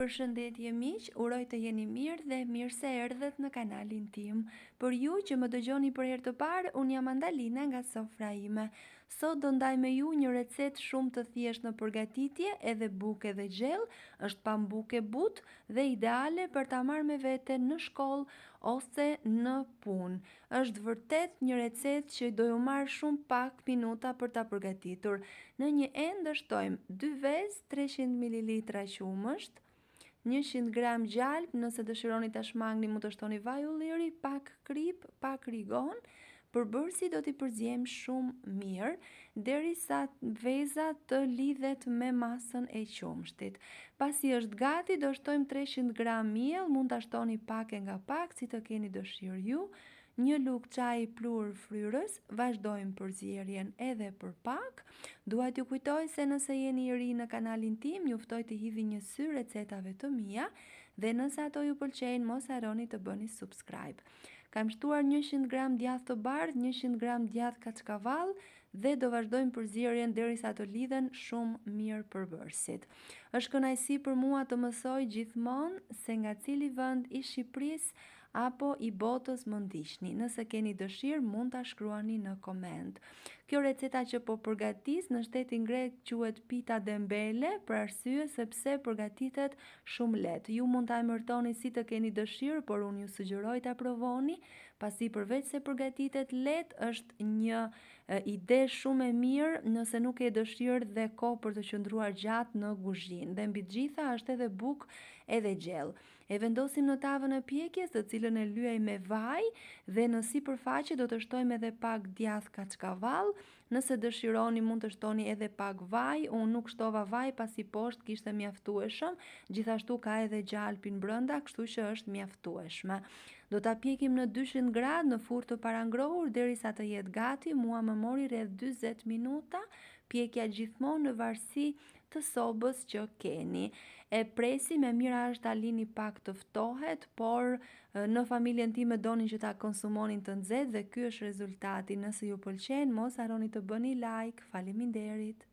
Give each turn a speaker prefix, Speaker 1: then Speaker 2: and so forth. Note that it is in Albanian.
Speaker 1: Përshëndetje miq, uroj të jeni mirë dhe mirë se erdhët në kanalin tim. Për ju që më dëgjoni për herë të parë, unë jam Andalina nga sofra ime. Sot do ndaj me ju një recet shumë të thjeshtë në përgatitje, edhe buke dhe gjellë, është pambuke but dhe ideale për ta marrë me vete në shkollë ose në punë. Është vërtet një recet që do ju marr shumë pak minuta për ta përgatitur. Në një enë dështojmë 2 vezë 300 ml qumësht, 100 gram gjalp, nëse dëshironi ta shmangni mund të shtoni vaj ulliri, pak krip, pak rigon. Përbërësi do t'i përziejmë shumë mirë derisa veza të lidhet me masën e qumshtit. Pasi është gati, do shtojmë 300 gram miell, mund ta shtoni pak e nga pak si të keni dëshirë ju. 1 lugë çaji plur fryrës, vazhdojmë përzierjen edhe për pak. Dua t'ju kujtoj se nëse jeni i ri në kanalin tim, ju ftoj të hidhni një sy recetave të mia dhe nëse ato ju pëlqejnë, mos harroni të bëni subscribe. Kam shtuar 100 gram djath të bardhë, 100 gram djath kaçkavall dhe do vazhdojmë përzierjen derisa të lidhen shumë mirë përbërësit. Është kënaqësi për mua të mësoj gjithmonë se nga cili vend i Shqipërisë apo i botës më ndiqni. Nëse keni dëshirë, mund ta shkruani në koment. Kjo receta që po përgatis në shtetin grek quhet pita dembele, për arsye sepse përgatitet shumë lehtë. Ju mund ta emërtoni si të keni dëshirë, por unë ju sugjeroj ta provoni, pasi përveç se përgatitet lehtë, është një ide shumë e mirë nëse nuk e dëshirë dhe kohë për të qëndruar gjatë në kuzhinë. Dhe mbi të gjitha është edhe bukë edhe gjellë. E vendosim në tavën e pjekjes, të cilën e lyej me vaj, dhe në sipërfaqe do të shtojmë edhe pak djath kaçkavall. Nëse dëshironi mund të shtoni edhe pak vaj, unë nuk shtova vaj pasi poshtë kishte mjaftueshëm, gjithashtu ka edhe gjalpin brenda, kështu që është mjaftueshme. Do ta pjekim në 200 gradë në furrë të parangrohur derisa të jetë gati. Mua më mori rreth 40 minuta. Pjekja gjithmonë në varësi të sobës që keni. E presim, e mira është ta lini pak të ftohet, por në familjen time donin që ta konsumonin të nxehtë dhe ky është rezultati. Nëse ju pëlqen, mos harroni të bëni like. Faleminderit.